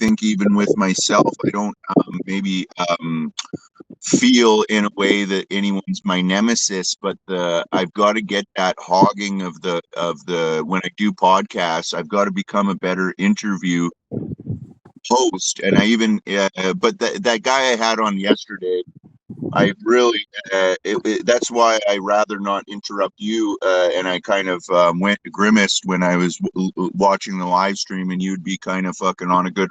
think even with myself, I don't maybe feel in a way that anyone's my nemesis, but I've got to get that hogging of the when I do podcasts, I've got to become a better interview host. And I even but that guy I had on yesterday, I really that's why I rather not interrupt you, and I kind of grimaced when I was watching the live stream, and you'd be kind of fucking on a good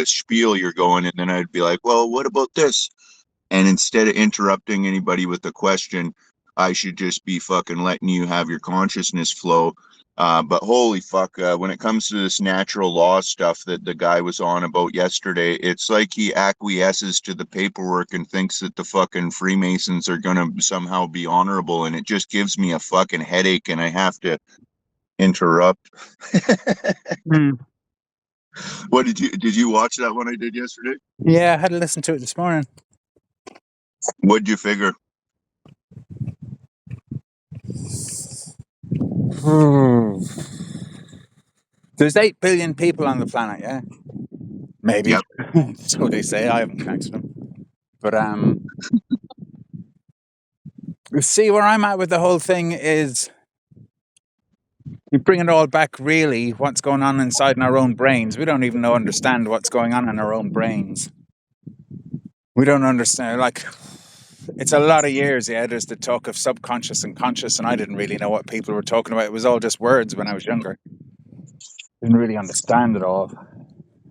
spiel you're going, and then I'd be like, well, what about this? And instead of interrupting anybody with a question, I should just be fucking letting you have your consciousness flow. But holy fuck, when it comes to this natural law stuff that the guy was on about yesterday, it's like he acquiesces to the paperwork and thinks that the fucking Freemasons are going to somehow be honorable. And it just gives me a fucking headache, and I have to interrupt. What did you watch that one I did yesterday? Yeah, I had to listen to it this morning. What'd you figure? There's 8 billion people on the planet, yeah? Maybe. Yep. So they say. I haven't counted them. But see, where I'm at with the whole thing is you bring it all back, really, what's going on inside in our own brains. We don't even understand what's going on in our own brains. We don't understand, like, it's a lot of years, yeah. There's the talk of subconscious and conscious, and I didn't really know what people were talking about. It was all just words when I was younger. Didn't really understand it all.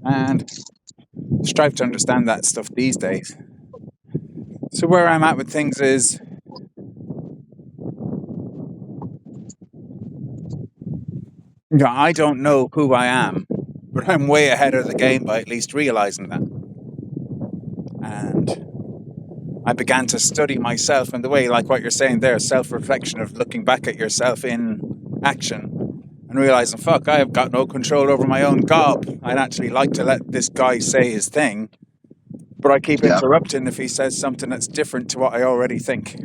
And strive to understand that stuff these days. So where I'm at with things is I don't know who I am, but I'm way ahead of the game by at least realizing that. And I began to study myself in the way, like what you're saying there, self-reflection of looking back at yourself in action and realizing, fuck, I have got no control over my own gob. I'd actually like to let this guy say his thing, but I keep interrupting if he says something that's different to what I already think.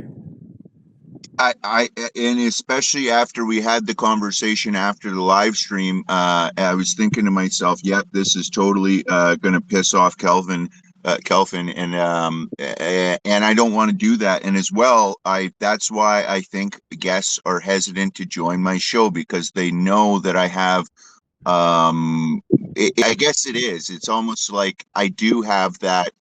And especially after we had the conversation after the live stream, I was thinking to myself, yep, this is totally going to piss off Kelvin, and I don't want to do that. And as well, that's why I think guests are hesitant to join my show, because they know that I have, I guess it is. It's almost like I do have that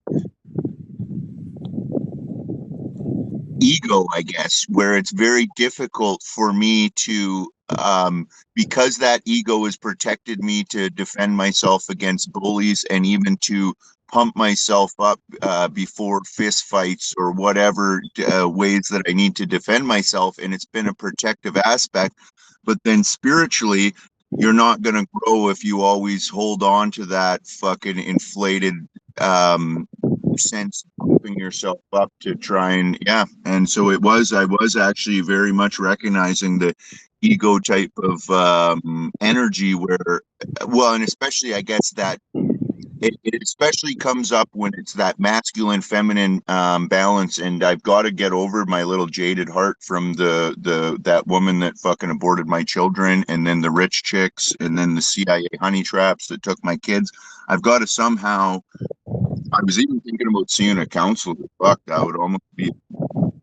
ego, I guess, where it's very difficult for me to, because that ego has protected me to defend myself against bullies, and even to pump myself up before fist fights or whatever ways that I need to defend myself. And it's been a protective aspect. But then spiritually, you're not going to grow if you always hold on to that fucking inflated sense of pumping yourself up to try and so I was actually very much recognizing the ego type of energy where, well, and especially I guess that it especially comes up when it's that masculine feminine balance, and I've got to get over my little jaded heart from that woman that fucking aborted my children, and then the rich chicks, and then the CIA honey traps that took my kids. I've got to somehow, I was even thinking about seeing a counselor. Fuck, that would almost be a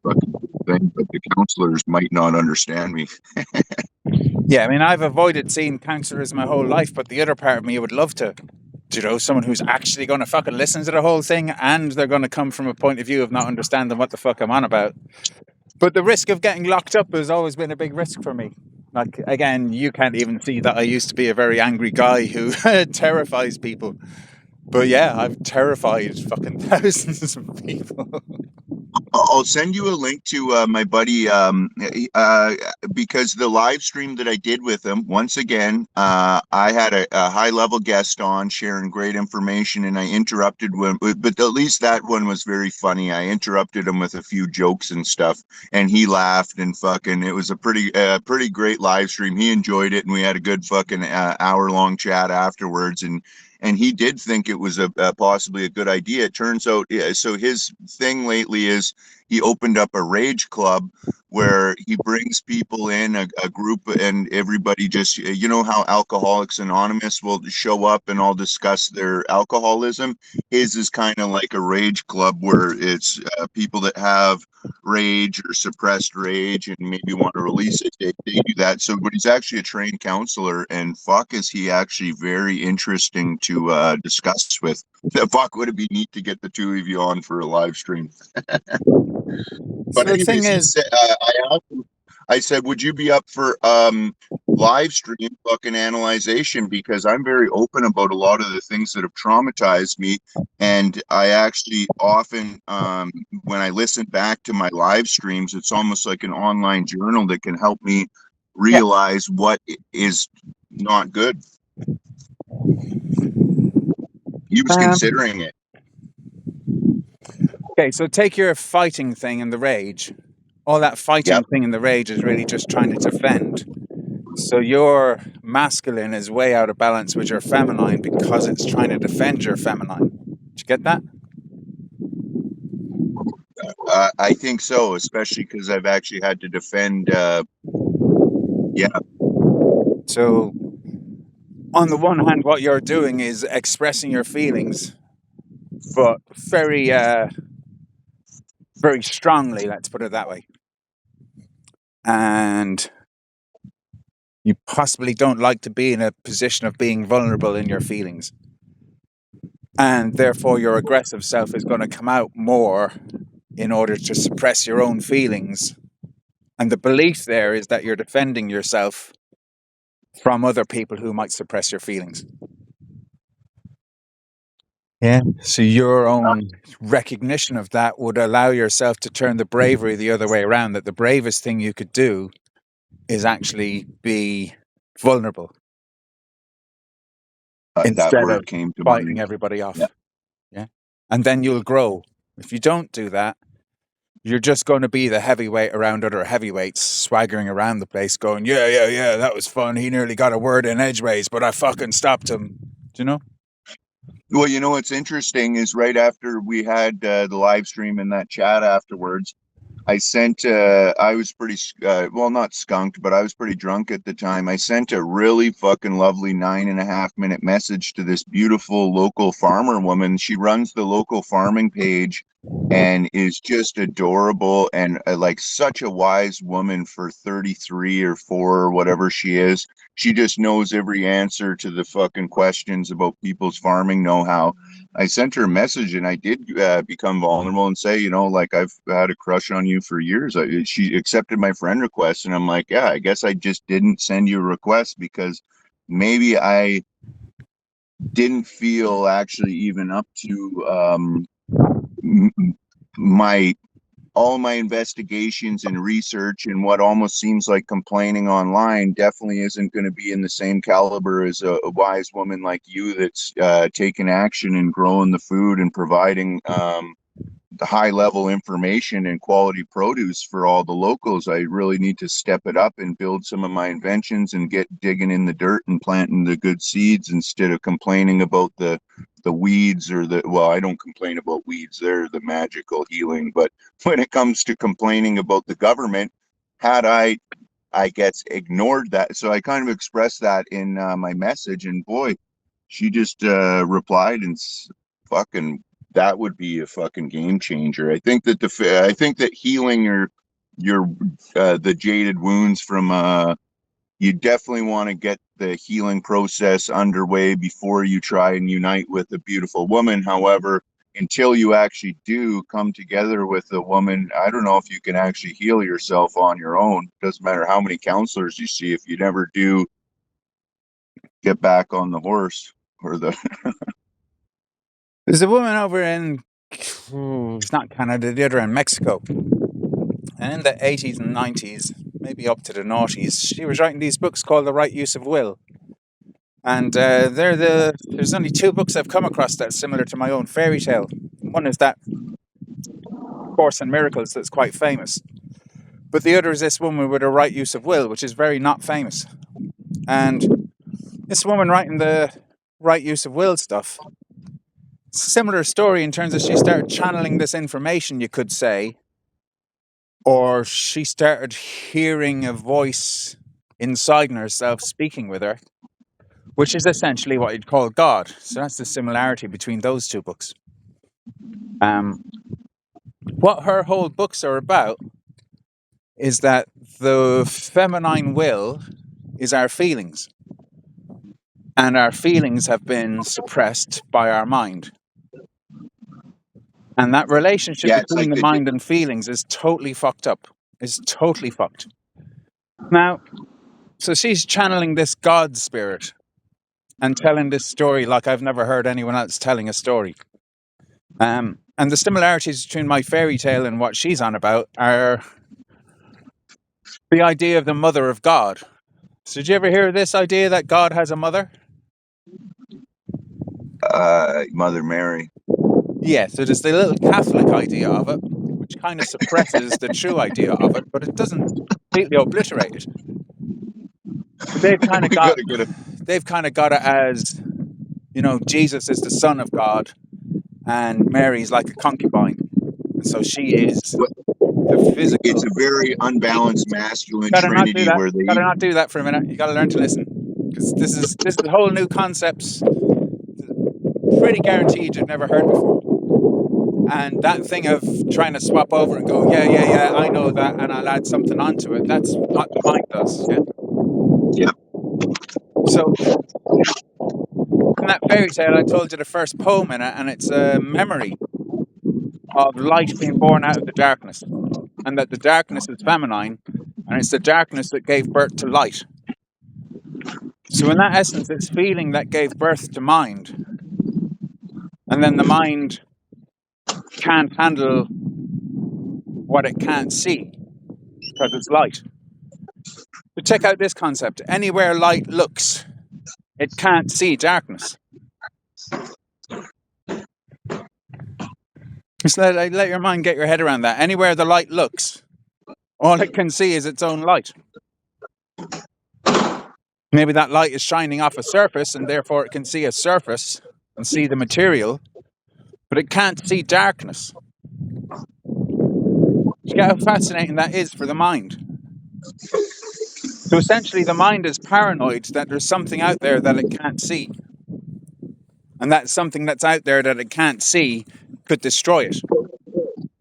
fucking thing, but the counselors might not understand me. Yeah, I mean, I've avoided seeing counselors my whole life, but the other part of me would love to. You know, someone who's actually going to fucking listen to the whole thing, and they're going to come from a point of view of not understanding what the fuck I'm on about. But the risk of getting locked up has always been a big risk for me. Like, again, you can't even see that I used to be a very angry guy who terrifies people. But yeah, I've terrified fucking thousands of people. I'll send you a link to my buddy, because the live stream that I did with him, once again, I had a high-level guest on sharing great information, and I interrupted him, but at least that one was very funny. I interrupted him with a few jokes and stuff, and he laughed, and fucking, it was a pretty great live stream. He enjoyed it, and we had a good fucking hour-long chat afterwards, and he did think it was possibly a good idea. It turns out, so his thing lately is he opened up a rage club where he brings people in a group and everybody just, you know how Alcoholics Anonymous will show up and all discuss their alcoholism. His is kind of like a rage club where it's people that have rage or suppressed rage and maybe want to release it. They do that. So, but he's actually a trained counselor, and fuck, is he actually very interesting to discuss with. Fuck, would it be neat to get the two of you on for a live stream? But So the thing anyways, he is, said, I asked him, I said, would you be up for live stream fucking analyzation? Because I'm very open about a lot of the things that have traumatized me. And I actually often, when I listen back to my live streams, it's almost like an online journal that can help me yeah. realize what is not good. He was Um, considering it. okay, so take your fighting thing and the rage. All that fighting Yep. thing and the rage is really just trying to defend. So your masculine is way out of balance with your feminine because it's trying to defend your feminine. Did you get that? I think so, especially because I've actually had to defend. Yeah, So on the one hand, what you're doing is expressing your feelings, but very strongly. Let's put it that way. And you possibly don't like to be in a position of being vulnerable in your feelings. And therefore, your aggressive self is going to come out more in order to suppress your own feelings. And the belief there is that you're defending yourself from other people who might suppress your feelings. Yeah. So your own recognition of that would allow yourself to turn the bravery the other way around, that the bravest thing you could do is actually be vulnerable that instead word of came to fighting mind. everybody Yeah. off. Yeah. And then you'll grow. If you don't do that, you're just going to be the heavyweight around other heavyweights, swaggering around the place, going, "Yeah, yeah, yeah, that was fun. He nearly got a word in edgeways, but I fucking stopped him." Do you know? Well, you know what's interesting is right after we had the live stream and that chat afterwards, I sent, I was pretty, well, not skunked, but I was pretty drunk at the time. I sent a really fucking lovely 9.5 minute message to this beautiful local farmer woman. She runs the local farming page and is just adorable and like such a wise woman for 33 or 4 or whatever she is. She just knows every answer to the fucking questions about people's farming know-how. I sent her a message and I did become vulnerable and say, you know, like I've had a crush on you for years. She accepted my friend request and I'm like, yeah, I guess I just didn't send you a request because maybe I didn't feel actually even up to my all my investigations and research and what almost seems like complaining online definitely isn't going to be in the same caliber as a wise woman like you that's taking action and growing the food and providing the high level information and quality produce for all the locals. I really need to step it up and build some of my inventions and get digging in the dirt and planting the good seeds instead of complaining about the weeds or the, well, I don't complain about weeds, they're the magical healing, but when it comes to complaining about the government, had I guess ignored that. So I kind of expressed that in my message, and boy, she just replied and fucking, that would be a fucking game changer. I think that healing your the jaded wounds from you definitely want to get the healing process underway before you try and unite with a beautiful woman. However, until you actually do come together with a woman, I don't know if you can actually heal yourself on your own. Doesn't matter how many counselors you see, if you never do get back on the horse or the There's a woman over in, it's not Canada, the other in Mexico. And in the 80s and 90s, maybe up to the noughties, she was writing these books called The Right Use of Will. And there's only two books I've come across that's similar to my own fairy tale. One is that Course in Miracles that's quite famous. But the other is this woman with a right use of will, which is very not famous. And this woman writing the right use of will stuff, it's a similar story in terms of she started channeling this information, you could say, or she started hearing a voice inside herself speaking with her, which is essentially what you'd call God. So that's the similarity between those two books. What her whole books are about is that the feminine will is our feelings, and our feelings have been suppressed by our mind. And that relationship Yeah, it's between like the mind and feelings is totally fucked up. Is totally fucked. Now, so she's channeling this God spirit and telling this story like I've never heard anyone else telling a story. And the similarities between my fairy tale and what she's on about are the idea of the mother of God. So did you ever hear this idea that God has a mother? Mother Mary. Yeah, so there's the little Catholic idea of it, which kind of suppresses the true idea of it, but it doesn't completely obliterate it. But We gotta get a they've kind of got it as, you know, Jesus is the son of God and Mary's like a concubine. And so she is the physical. it's a very unbalanced masculine Gotta not do trinity that. where they Gotta not do that for a minute. You gotta learn to listen. Because this is whole new concepts, pretty guaranteed you've never heard before. And that thing of trying to swap over and go, yeah, I know that, and I'll add something onto it, that's what the mind does. Yeah. Yeah. So in that fairy tale, I told you the first poem in it, and it's a memory of light being born out of the darkness, and that the darkness is feminine, and it's the darkness that gave birth to light. So in that essence, it's feeling that gave birth to mind, and then the mind can't handle what it can't see because it's light. But check out this concept. Anywhere light looks, it can't see darkness. Just let your mind get your head around that. Anywhere the light looks, all it can see is its own light. Maybe that light is shining off a surface, and therefore it can see a surface and see the material, but it can't see darkness. You get how fascinating that is for the mind. So essentially, the mind is paranoid that there's something out there that it can't see. And that something that's out there that it can't see could destroy it.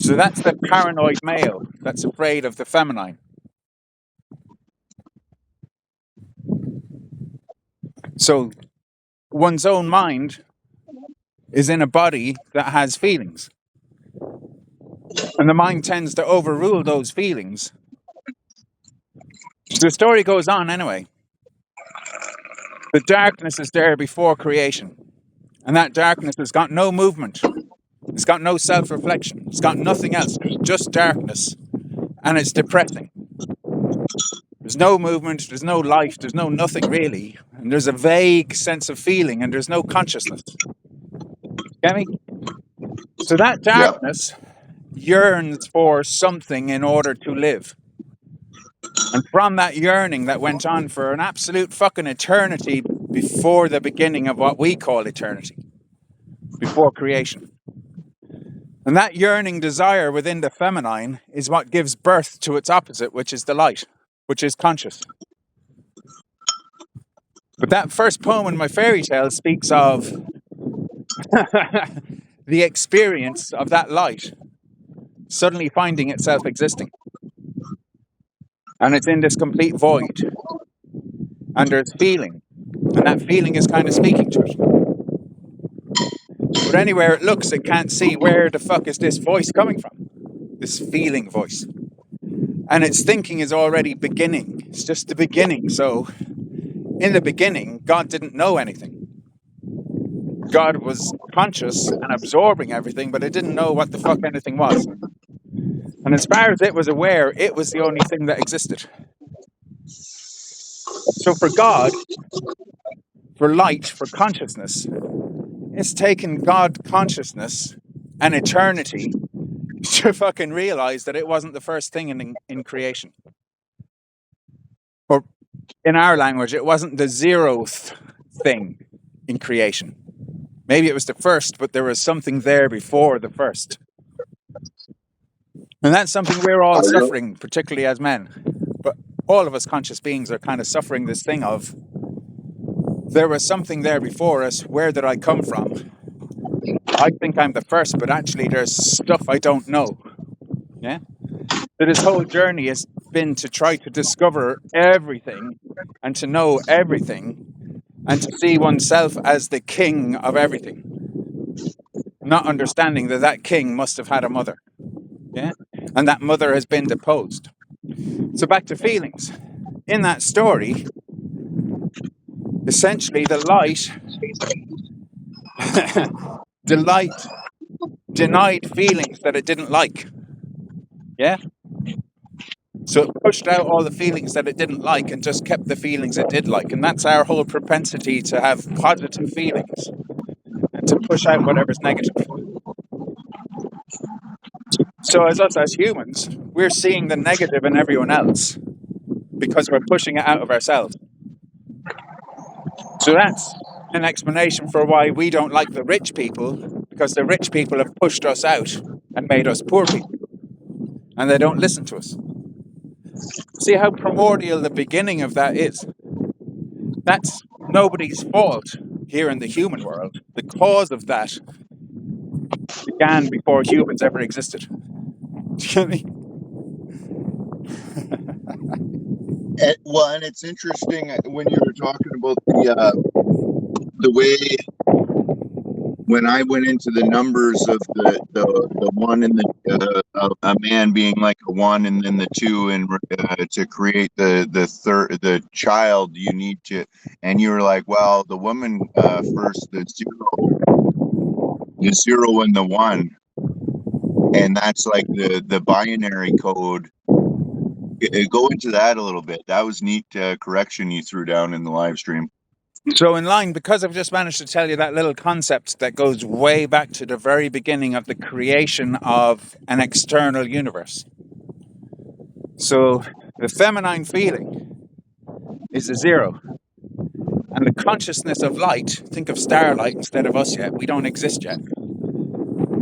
So that's the paranoid male that's afraid of the feminine. So one's own mind is in a body that has feelings. And the mind tends to overrule those feelings. So the story goes on anyway. The darkness is there before creation. And that darkness has got no movement. It's got no self-reflection. It's got nothing else. There's just darkness. And it's depressing. There's no movement. There's no life. There's no nothing really. And there's a vague sense of feeling and there's no consciousness. Get me? So that darkness yearns for something in order to live. And from that yearning that went on for an absolute fucking eternity before the beginning of what we call eternity, before creation. And that yearning desire within the feminine is what gives birth to its opposite, which is the light, which is conscious. But that first poem in my fairy tale speaks of the experience of that light suddenly finding itself existing. And it's in this complete void. And there's feeling. And that feeling is kind of speaking to it. But anywhere it looks, it can't see where the fuck is this voice coming from. This feeling voice. And its thinking is already beginning. It's just the beginning. So in the beginning, God didn't know anything. God was conscious and absorbing everything, but it didn't know what the fuck anything was. And as far as it was aware, it was the only thing that existed. So for God, for light, for consciousness, it's taken God consciousness and eternity to fucking realize that it wasn't the first thing in creation. Or in our language, it wasn't the 0th thing in creation. Maybe it was the first, but there was something there before the first. And that's something we're all I love. suffering, particularly as men. But all of us conscious beings are kind of suffering this thing of, there was something there before us. Where did I come from? I think I'm the first, but actually there's stuff I don't know. Yeah. So this whole journey has been to try to discover everything and to know everything and to see oneself as the king of everything, not understanding that that king must have had a mother. Yeah. And that mother has been deposed. So back to feelings. In that story, essentially the light, the light denied feelings that it didn't like. Yeah. So it pushed out all the feelings that it didn't like and just kept the feelings it did like. And that's our whole propensity to have positive feelings and to push out whatever's negative. So as us as humans, we're seeing the negative in everyone else because we're pushing it out of ourselves. So that's an explanation for why we don't like the rich people, because the rich people have pushed us out and made us poor people. And they don't listen to us. See how primordial the beginning of that is? That's nobody's fault here in the human world. The cause of that began before humans ever existed. Do you get me? Well, and it's interesting when you were talking about the way when I went into the numbers of the one and a man being like a one and then the two, and to create the third, the child, you need to, and you were like, well, the woman first, the zero and the one, and that's like the binary code. Go into that a little bit. That was neat correction you threw down in the live stream. So in line, because I've just managed to tell you that little concept that goes way back to the very beginning of the creation of an external universe. So the feminine feeling is a zero. And the consciousness of light, think of starlight instead of us yet, we don't exist yet.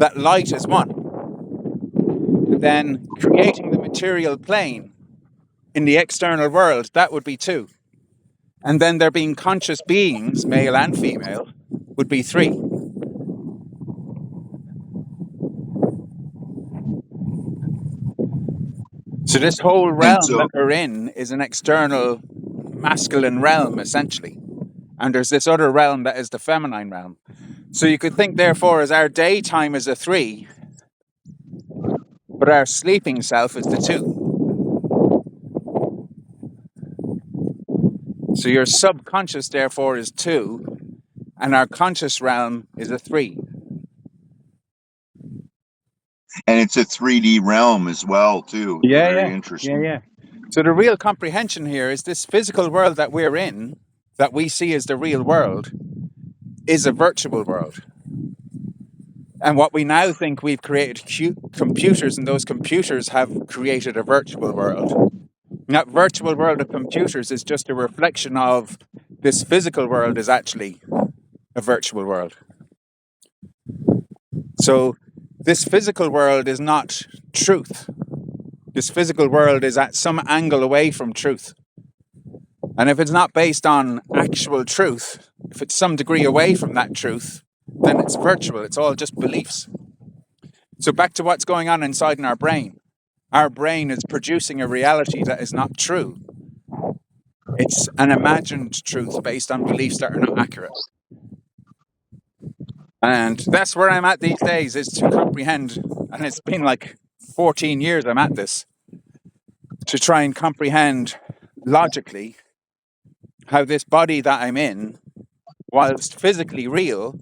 That light is one. But then creating the material plane in the external world, that would be two. And then there being conscious beings, male and female, would be three. So this whole realm that we're in is an external masculine realm, essentially. And there's this other realm that is the feminine realm. So you could think, therefore, as our daytime is a three, but our sleeping self is the two. So your subconscious, therefore, is two, and our conscious realm is a three. And it's a 3D realm as well, too. Very interesting. Yeah. So the real comprehension here is this physical world that we're in, that we see as the real world, is a virtual world. And what we now think we've created computers, and those computers have created a virtual world. And that virtual world of computers is just a reflection of this physical world is actually a virtual world. So this physical world is not truth. This physical world is at some angle away from truth. And if it's not based on actual truth, if it's some degree away from that truth, then it's virtual. It's all just beliefs. So back to what's going on inside in our brain. Our brain is producing a reality that is not true. It's an imagined truth based on beliefs that are not accurate. And that's where I'm at these days, is to comprehend, and it's been like 14 years I'm at this, to try and comprehend logically how this body that I'm in, whilst physically real,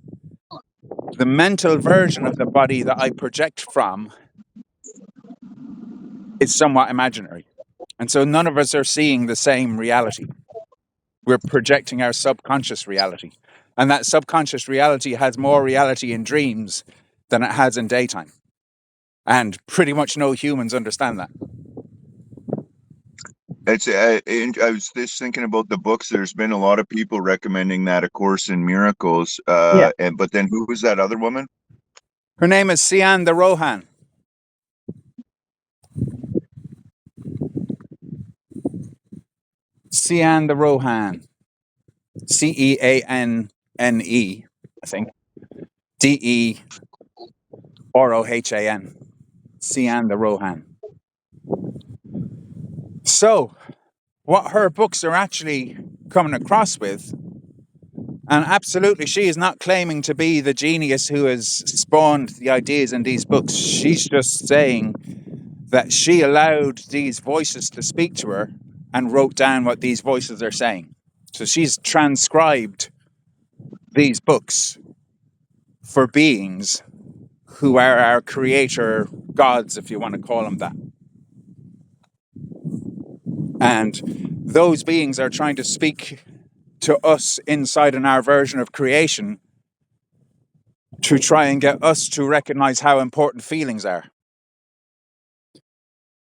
the mental version of the body that I project from is somewhat imaginary. And so none of us are seeing the same reality. We're projecting our subconscious reality. And that subconscious reality has more reality in dreams than it has in daytime. And pretty much no humans understand that. It's I was just thinking about the books. There's been a lot of people recommending that A Course in Miracles. And but then who was that other woman? Her name is Sian de Rohan. Cean the Rohan. Ceanne, I think. Derohan. Cean the Rohan. So, what her books are actually coming across with, and absolutely, she is not claiming to be the genius who has spawned the ideas in these books. She's just saying that she allowed these voices to speak to her and wrote down what these voices are saying. So she's transcribed these books for beings who are our creator gods, if you want to call them that. And those beings are trying to speak to us inside in our version of creation to try and get us to recognize how important feelings are.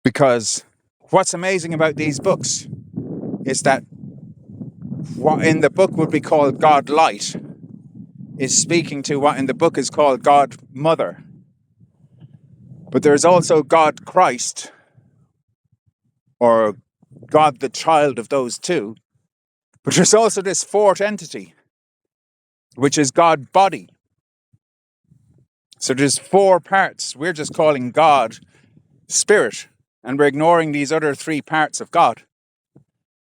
Because what's amazing about these books is that what in the book would be called God Light is speaking to what in the book is called God Mother. But there's also God Christ, or God the child of those two. But there's also this fourth entity, which is God Body. So there's four parts. We're just calling God Spirit, and we're ignoring these other three parts of God: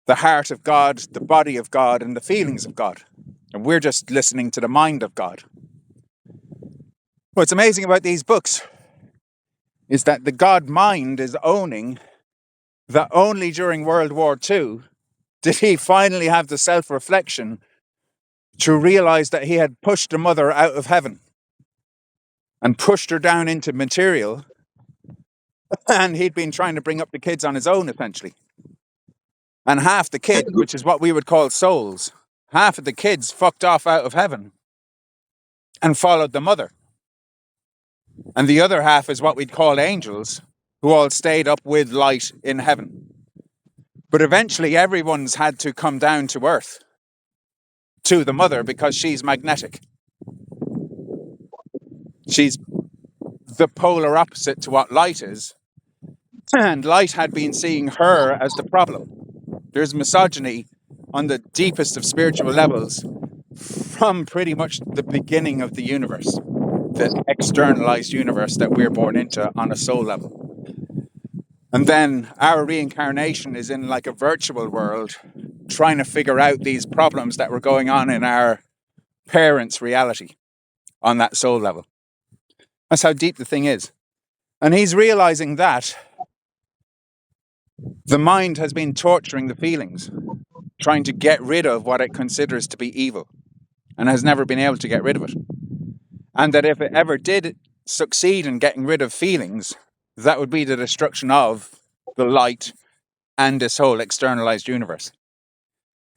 the heart of God, the body of God, and the feelings of God. And we're just listening to the mind of God. What's amazing about these books is that the God mind is owning that only during World War II did he finally have the self-reflection to realize that he had pushed the mother out of heaven and pushed her down into material, and he'd been trying to bring up the kids on his own, essentially. And half the kids, which is what we would call souls, half of the kids fucked off out of heaven and followed the mother. And the other half is what we'd call angels, who all stayed up with light in heaven. But eventually everyone's had to come down to earth, to the mother, because she's magnetic. She's the polar opposite to what light is. And light had been seeing her as the problem. There's misogyny on the deepest of spiritual levels from pretty much the beginning of the universe, the externalized universe that we're born into on a soul level. And then our reincarnation is in like a virtual world, trying to figure out these problems that were going on in our parents' reality on that soul level. That's how deep the thing is. And he's realizing that the mind has been torturing the feelings, trying to get rid of what it considers to be evil, and has never been able to get rid of it. And that if it ever did succeed in getting rid of feelings, that would be the destruction of the light and this whole externalized universe.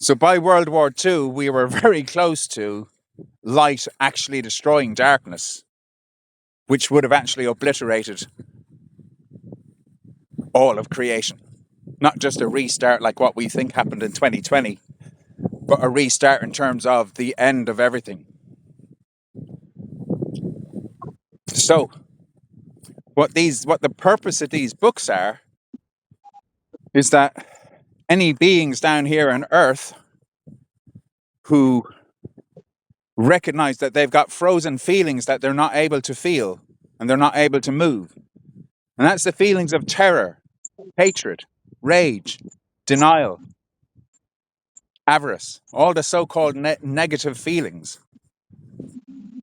So by World War II, we were very close to light actually destroying darkness, which would have actually obliterated all of creation. Not just a restart like what we think happened in 2020, but a restart in terms of the end of everything. So, what the purpose of these books are is that any beings down here on Earth who recognize that they've got frozen feelings that they're not able to feel and they're not able to move. And that's the feelings of terror, hatred, rage, denial, avarice, all the so-called negative feelings.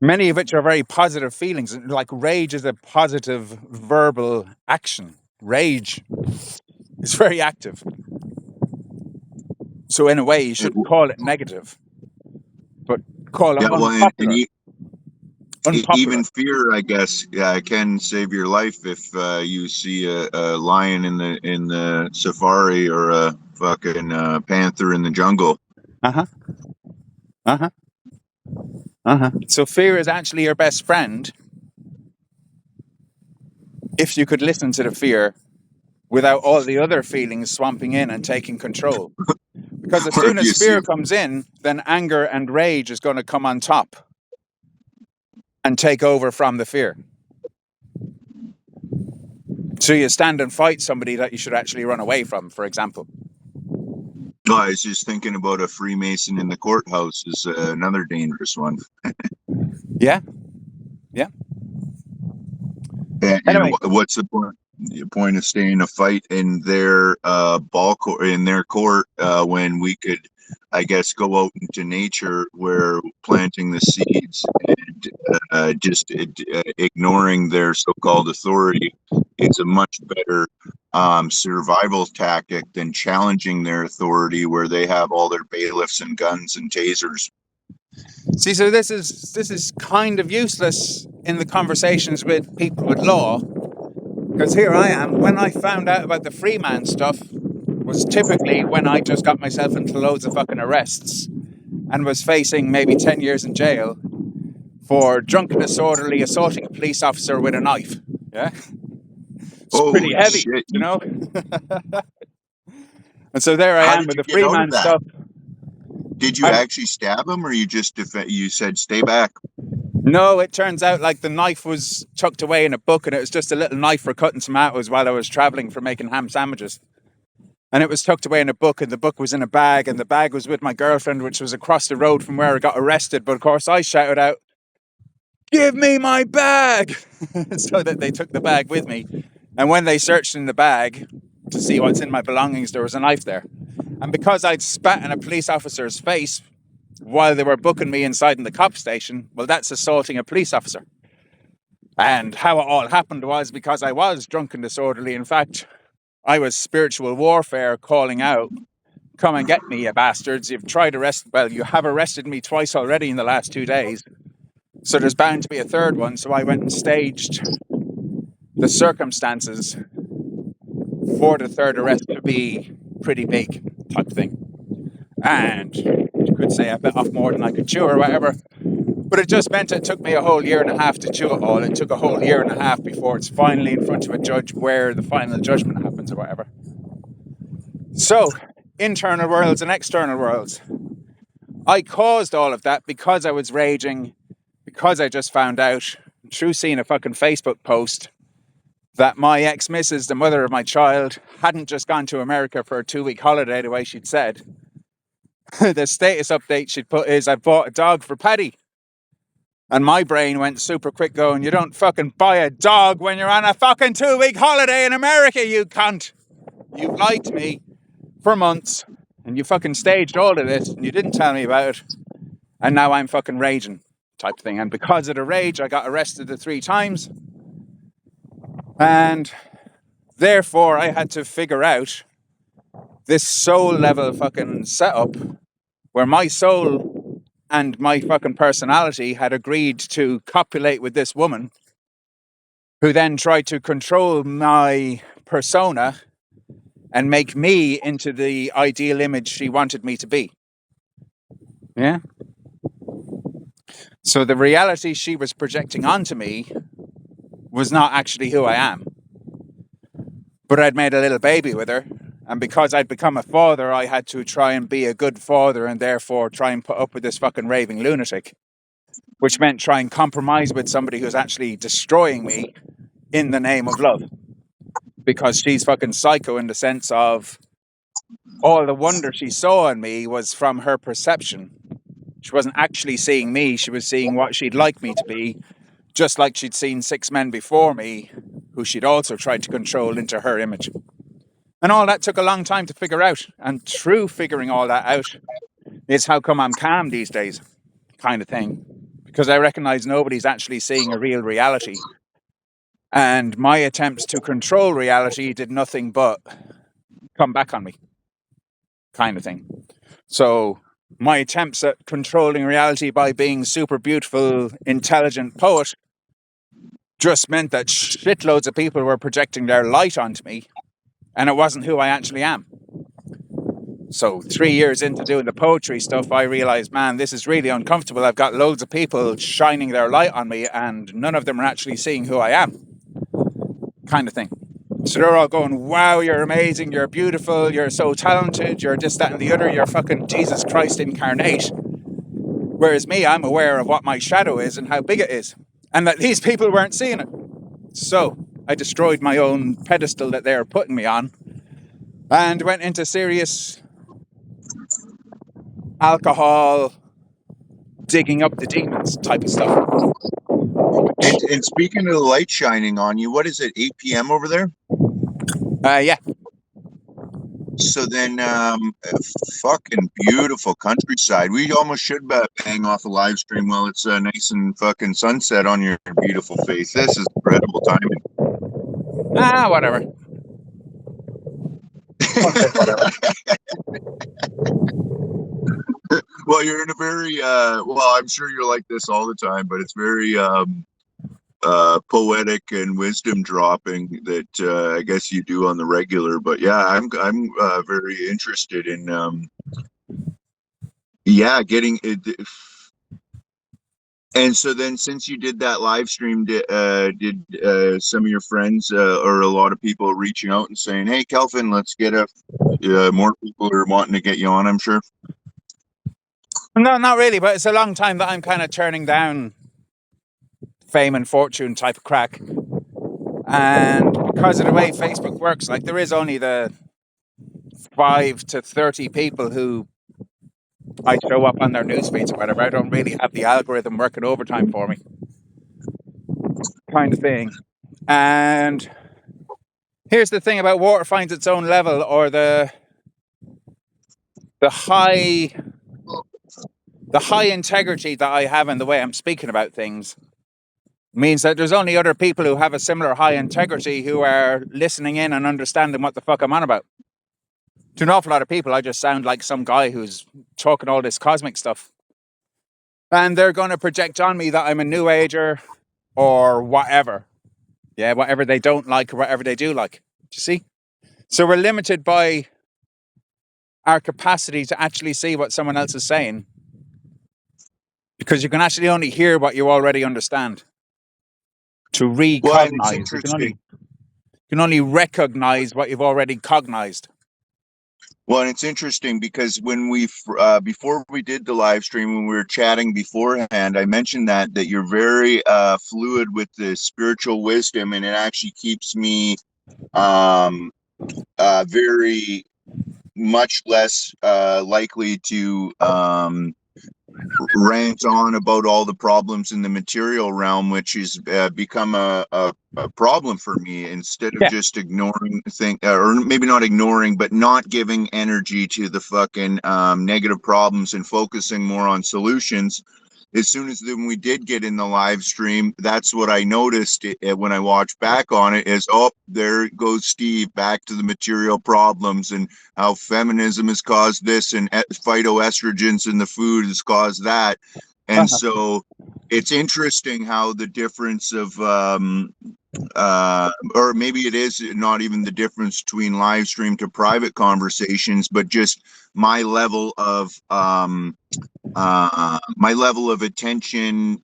Many of which are very positive feelings. Like rage is a positive verbal action. Rage is very active. So in a way, you shouldn't call it negative, but call it unpopular. Even fear, I guess, can save your life if you see a lion in the safari or a fucking panther in the jungle. Uh-huh. Uh-huh. Uh-huh. So fear is actually your best friend if you could listen to the fear without all the other feelings swamping in and taking control. Because as Or soon if you as see fear comes in, then anger and rage is going to come on top and take over from the fear. So you stand and fight somebody that you should actually run away from, for example. Oh, I was just thinking about a Freemason in the courthouse is another dangerous one. Yeah, yeah. And Anyway, what's the point? The point of staying a fight in their ball court in their court when we could, I guess, go out into nature where planting the seeds and just ignoring their so-called authority is a much better survival tactic than challenging their authority where they have all their bailiffs and guns and tasers. see, so this is kind of useless in the conversations with people with law, because here I am. When I found out about the free man stuff, was typically when I just got myself into loads of fucking arrests and was facing maybe 10 years in jail for drunk and disorderly assaulting a police officer with a knife. Yeah, it's pretty Holy heavy, shit! you know. And so there I How am did with you the get free out of man that? stuff. Did you I'm, actually stab him, or you just you said stay back? no, it turns out like the knife was tucked away in a book, and it was just a little knife for cutting tomatoes while I was traveling for making ham sandwiches. And it was tucked away in a book, and the book was in a bag, and the bag was with my girlfriend, which was across the road from where I got arrested. But of course, I shouted out, "Give me my bag!" So that they took the bag with me. And when they searched in the bag to see what's in my belongings, there was a knife there. And because I'd spat in a police officer's face while they were booking me inside in the cop station, well, that's assaulting a police officer. And how it all happened was because I was drunk and disorderly. In fact, I was spiritual warfare calling out, "Come and get me, you bastards. You have arrested me twice already in the last 2 days. So there's bound to be a third one." So I went and staged the circumstances for the third arrest to be pretty big type thing. And you could say I bit off more than I could chew or whatever. But it just meant it took me a whole year and a half to chew it all. It took a whole year and a half before it's finally in front of a judge where the final judgment happens or whatever. So, internal worlds and external worlds. I caused all of that because I was raging, because I just found out through seeing a fucking Facebook post that my ex-missus, the mother of my child, hadn't just gone to America for a 2-week holiday the way she'd said. The status update she'd put is, "I bought a dog for Paddy." And my brain went super quick going, "You don't fucking buy a dog when you're on a fucking 2-week holiday in America, you cunt. You've lied to me for months and you fucking staged all of this and you didn't tell me about it. And now I'm fucking raging," type thing. And because of the rage, I got arrested the 3 times. And therefore, I had to figure out this soul level fucking setup where my soul and my fucking personality had agreed to copulate with this woman who then tried to control my persona and make me into the ideal image she wanted me to be. Yeah. So the reality she was projecting onto me was not actually who I am. But I'd made a little baby with her. And because I'd become a father, I had to try and be a good father and therefore try and put up with this fucking raving lunatic, which meant try and compromise with somebody who's actually destroying me in the name of love. Because she's fucking psycho in the sense of all the wonder she saw in me was from her perception. She wasn't actually seeing me, she was seeing what she'd like me to be, just like she'd seen 6 men before me who she'd also tried to control into her image. And all that took a long time to figure out. And through figuring all that out is how come I'm calm these days, kind of thing. Because I recognize nobody's actually seeing a real reality. And my attempts to control reality did nothing but come back on me, kind of thing. So my attempts at controlling reality by being super beautiful, intelligent poet just meant that shitloads of people were projecting their light onto me, and it wasn't who I actually am. So 3 years into doing the poetry stuff, I realized, man, this is really uncomfortable. I've got loads of people shining their light on me, and none of them are actually seeing who I am, kind of thing. So they're all going, "Wow, you're amazing, you're beautiful, you're so talented, you're this, that, and the other, you're fucking Jesus Christ incarnate." Whereas me, I'm aware of what my shadow is and how big it is, and that these people weren't seeing it. So I destroyed my own pedestal that they were putting me on and went into serious alcohol, digging up the demons type of stuff. And speaking of the light shining on you, what is it, 8 p.m. over there? Yeah. So then, fucking beautiful countryside. We almost should bang off a live stream while it's nice and fucking sunset on your beautiful face. This is incredible timing. Whatever. Whatever. Well, you're in a very well, I'm sure you're like this all the time, but it's very poetic and wisdom dropping that I guess you do on the regular. But yeah, I'm very interested in yeah, getting it. And so then, since you did that live stream, did some of your friends or a lot of people reaching out and saying, "Hey, Kelvin, let's get more people are wanting to get you on"? I'm sure. No, not really, but it's a long time that I'm kind of turning down fame and fortune type of crack. And because of the way Facebook works, like there is only the 5 to 30 people who I show up on their news feeds or whatever. I don't really have the algorithm working overtime for me, kind of thing. And here's the thing about water finds its own level, or the high integrity that I have in the way I'm speaking about things means that there's only other people who have a similar high integrity who are listening in and understanding what the fuck I'm on about. To an awful lot of people, I just sound like some guy who's talking all this cosmic stuff. And they're going to project on me that I'm a new ager or whatever. Yeah, whatever they don't like or whatever they do like. Do you see? So we're limited by our capacity to actually see what someone else is saying, because you can actually only hear what you already understand. To Well, and it's recognize, you interesting. can only recognize what you've already cognized. Well, and it's interesting because when we before we did the live stream, when we were chatting beforehand, I mentioned that you're very fluid with the spiritual wisdom, and it actually keeps me very much less likely to rant on about all the problems in the material realm, which has become a problem for me, instead of just ignoring things, or maybe not ignoring, but not giving energy to the fucking negative problems and focusing more on solutions. As soon as when we did get in the live stream, that's what I noticed when I watched back on it is, oh, there goes Steve back to the material problems and how feminism has caused this and phytoestrogens in the food has caused that. And so it's interesting how the difference of or maybe it is not even the difference between live stream to private conversations, but just my level of attention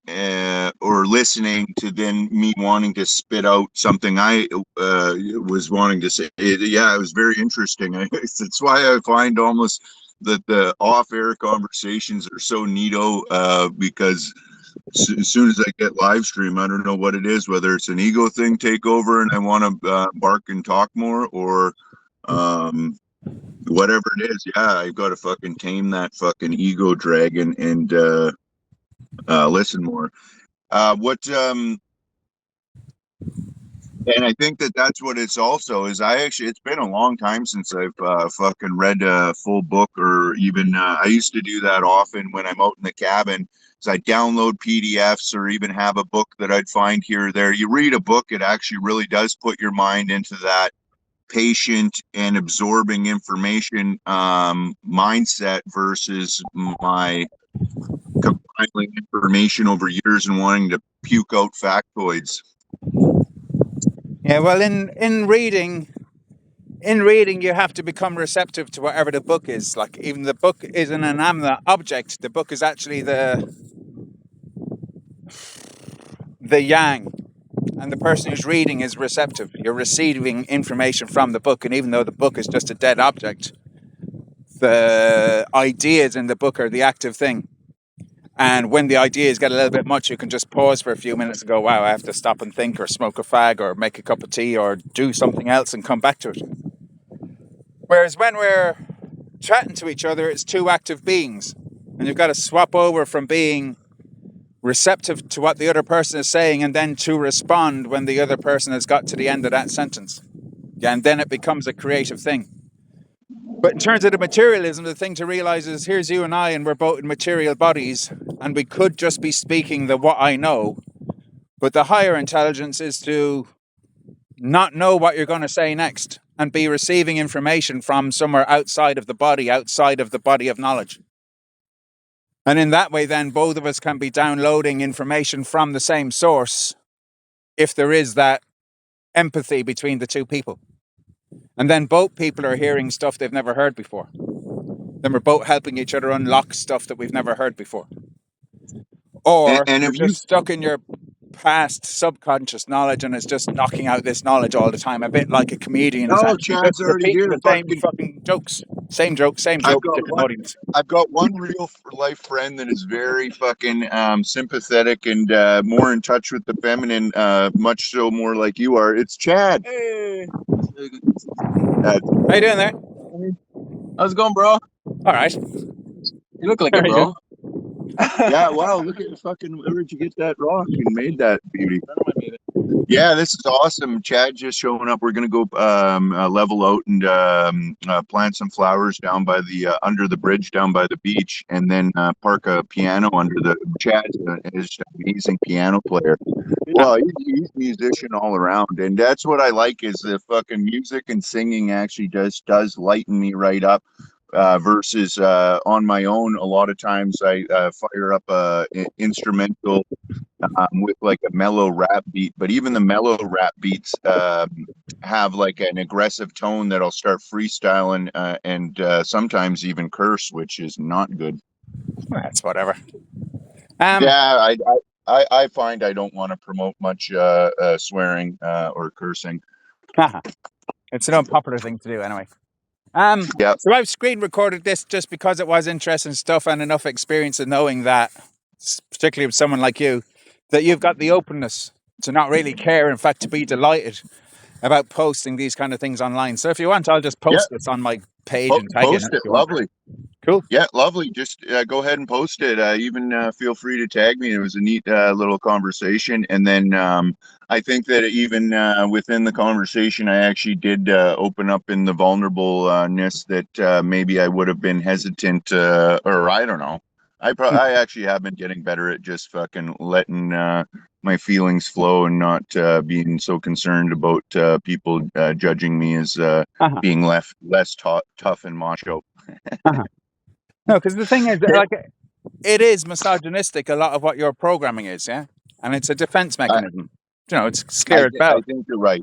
or listening to then me wanting to spit out something I was wanting to say. Yeah, it was very interesting. It's why I find almost that the off-air conversations are so neato, because as soon as I get live stream, I don't know what it is, whether it's an ego thing take over and I want to bark and talk more, or whatever it is. Yeah, I got to fucking tame that fucking ego dragon and listen more. And I think that's what it's also is. It's been a long time since I've fucking read a full book, or even I used to do that often when I'm out in the cabin. So I download PDFs or even have a book that I'd find here or there. You read a book, it actually really does put your mind into that patient and absorbing information mindset versus my compiling information over years and wanting to puke out factoids. Yeah, well, in reading, you have to become receptive to whatever the book is. Like, even the book isn't an inanimate object. The book is actually the yang, and the person who's reading is receptive. You're receiving information from the book, and even though the book is just a dead object, the ideas in the book are the active thing. And when the ideas get a little bit much, you can just pause for a few minutes and go, wow, I have to stop and think, or smoke a fag, or make a cup of tea, or do something else and come back to it. Whereas when we're chatting to each other, it's two active beings. And you've got to swap over from being receptive to what the other person is saying and then to respond when the other person has got to the end of that sentence. Yeah, and then it becomes a creative thing. But in terms of the materialism, the thing to realize is here's you and I, and we're both in material bodies, and we could just be speaking the what I know. But the higher intelligence is to not know what you're going to say next and be receiving information from somewhere outside of the body of knowledge. And in that way, then both of us can be downloading information from the same source if there is that empathy between the two people. And then both people are hearing stuff they've never heard before. Then we're both helping each other unlock stuff that we've never heard before. Or And you're if you just stuck in your past subconscious knowledge and it's just knocking out this knowledge all the time, a bit like a comedian is oh, actually just Chad's already repeating here. the same fucking jokes. Same joke, I've got different one. audience. I've got one real life friend that is very fucking sympathetic and more in touch with the feminine, much so more like you are. It's Chad. Hey, Uh, How you doing there? how's it going, bro? All right. You look like There it, you bro. yeah, wow, look at the fucking, where'd you get that rock and made that beauty? I don't know, I made it. Yeah, this is awesome. Chad just showing up. We're gonna go level out and plant some flowers down by the under the bridge down by the beach, and then park a piano under the. Chad is just an amazing piano player. Well, he's a musician all around, and that's what I like is the fucking music and singing actually does lighten me right up. Versus on my own, a lot of times I fire up a instrumental with like a mellow rap beat, but even the mellow rap beats have like an aggressive tone that I'll start freestyling and sometimes even curse, which is not good. That's whatever. Yeah, I find I don't want to promote much swearing or cursing. It's an unpopular thing to do anyway. Yeah. So I've screen recorded this just because it was interesting stuff and enough experience in knowing that, particularly with someone like you, that you've got the openness to not really care, in fact, to be delighted about posting these kind of things online. So if you want, I'll just post this on my page and tag Post it. Lovely. Cool. Yeah, lovely. Just go ahead and post it. Even feel free to tag me. It was a neat little conversation. And then I think that even within the conversation, I actually did open up in the vulnerableness that maybe I would have been hesitant, or I don't know. I actually have been getting better at just fucking letting my feelings flow and not being so concerned about people judging me as being less tough and macho. No, because the thing is, like, it is misogynistic, a lot of what your programming is, yeah? And it's a defense mechanism. It's clear as bell. I think you're right.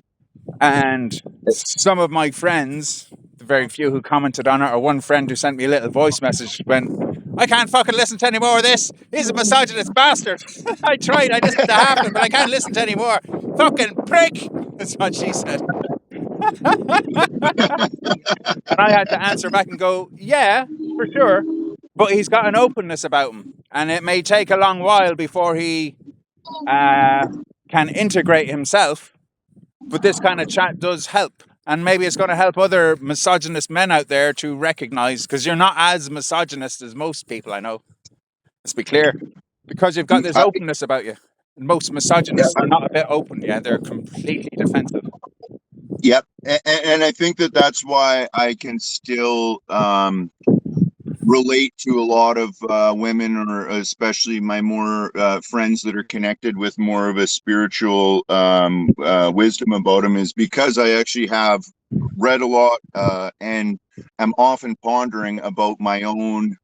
And some of my friends, the very few who commented on it, or one friend who sent me a little voice message went, I can't fucking listen to any more of this. He's a misogynist bastard. I tried. I listened to half of it, but I can't listen to any more. Fucking prick. That's what she said. And I had to answer back and go, yeah, for sure. But he's got an openness about him. And it may take a long while before he can integrate himself. But this kind of chat does help. And maybe it's going to help other misogynist men out there to recognize, because you're not as misogynist as most people I know. Let's be clear. Because you've got this openness about you. And most misogynists are not a bit open. Yeah, they're completely defensive. Yep. And I think that that's why I can still relate to a lot of women, or especially my more friends that are connected with more of a spiritual wisdom about them, is because I actually have read a lot and am often pondering about my own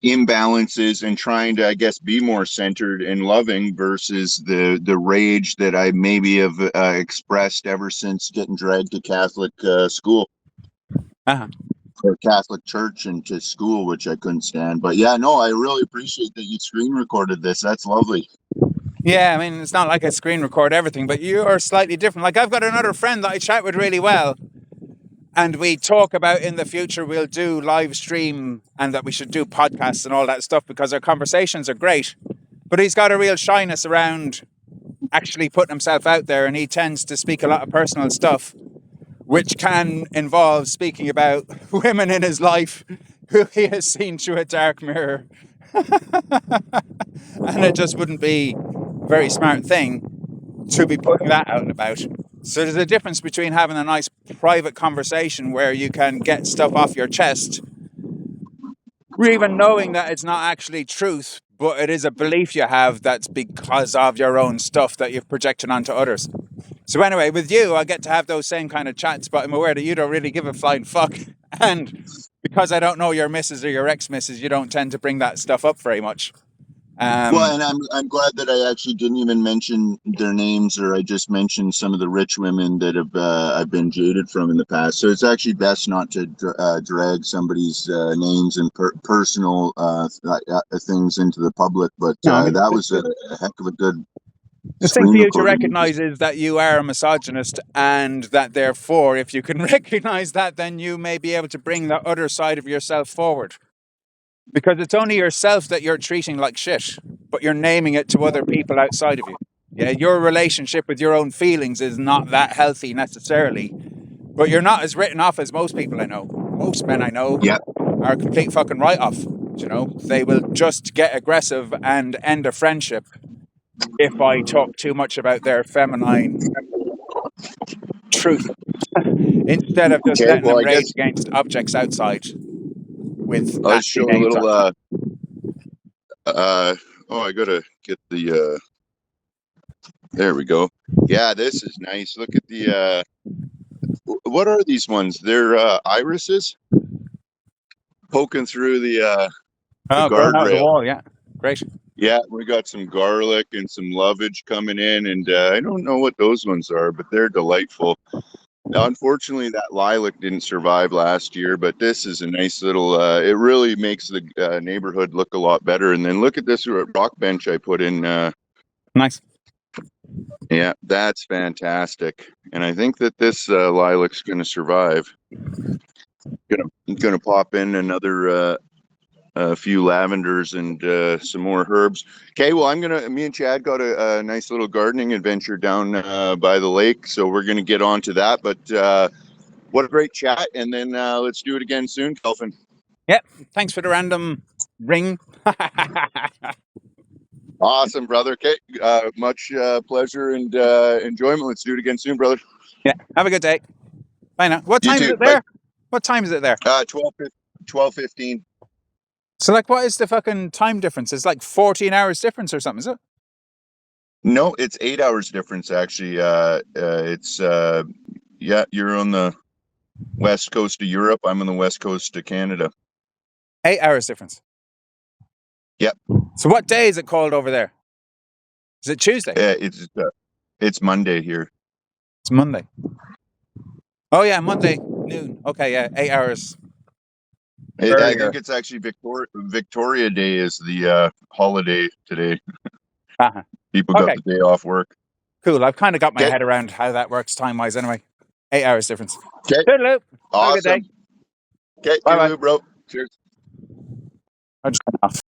imbalances and trying to, I guess, be more centered and loving versus the rage that I maybe have expressed ever since getting dragged to Catholic school. Or Catholic church and to school, which I couldn't stand. But yeah, no, I really appreciate that you screen recorded this. That's lovely. Yeah, I mean, it's not like I screen record everything, but you are slightly different. Like, I've got another friend that I chat with really well, and we talk about in the future we'll do live stream and that we should do podcasts and all that stuff because our conversations are great. But he's got a real shyness around actually putting himself out there, and he tends to speak a lot of personal stuff, which can involve speaking about women in his life who he has seen through a dark mirror. And it just wouldn't be a very smart thing to be putting that out and about. So there's a difference between having a nice private conversation where you can get stuff off your chest, even knowing that it's not actually truth, but it is a belief you have that's because of your own stuff that you've projected onto others. So anyway, with you, I get to have those same kind of chats, but I'm aware that you don't really give a flying fuck. And because I don't know your missus or your ex-missus, you don't tend to bring that stuff up very much. Well, and I'm glad that I actually didn't even mention their names, or I just mentioned some of the rich women that have I've been jaded from in the past. So it's actually best not to drag somebody's names and personal things into the public. But No, I mean, that was a heck of a good the thing for screen you to recording. recognize is that you are a misogynist, and that therefore, if you can recognize that, then you may be able to bring the other side of yourself forward. Because it's only yourself that you're treating like shit, but you're naming it to other people outside of you. Yeah, your relationship with your own feelings is not that healthy necessarily, but you're not as written off as most people I know. Most men I know Yeah. are a complete fucking write-off. You know, they will just get aggressive and end a friendship if I talk too much about their feminine truth instead of just Okay. letting Well, them I rage guess against objects outside with I'll nasty show a names on. little. Oh, I gotta get the. There we go. Yeah, this is nice. Look at the. What are these ones? They're irises poking through the Oh, growing out of the guardrail. wall, yeah. Great. Yeah, we got some garlic and some lovage coming in, and I don't know what those ones are, but they're delightful. Now, unfortunately, that lilac didn't survive last year, but this is a nice little. It really makes the neighborhood look a lot better. And then look at this rock bench I put in. Nice. Yeah, that's fantastic. And I think that this lilac's going to survive. Gonna pop in another a few lavenders and some more herbs. Okay, well, me and Chad got a nice little gardening adventure down by the lake, so we're gonna get on to that. But what a great chat, and then let's do it again soon, Kelvin. Yeah, thanks for the random ring. Awesome, brother. Okay, much pleasure and enjoyment. Let's do it again soon, brother. Yeah, have a good day. Bye now. What You time is too. it Bye. there? What time is it there? 12:15. So, like, what is the fucking time difference? It's like 14 hours difference or something, is it? No, it's 8 hours difference actually. It's yeah, you're on the west coast of Europe. I'm on the west coast of Canada. 8 hours difference. Yep. So, what day is it called over there? Is it Tuesday? It's Monday here. It's Monday. Oh, yeah, Monday noon. Okay, yeah, 8 hours. I think it's actually Victoria Day is the holiday today. Uh-huh. People got the day off work. Cool. I've kind of got my Okay. head around how that works time-wise anyway. 8 hours difference. Okay. Toodaloo. Awesome. Have a good day. Okay, Bye-bye. bro. Cheers. I just got off.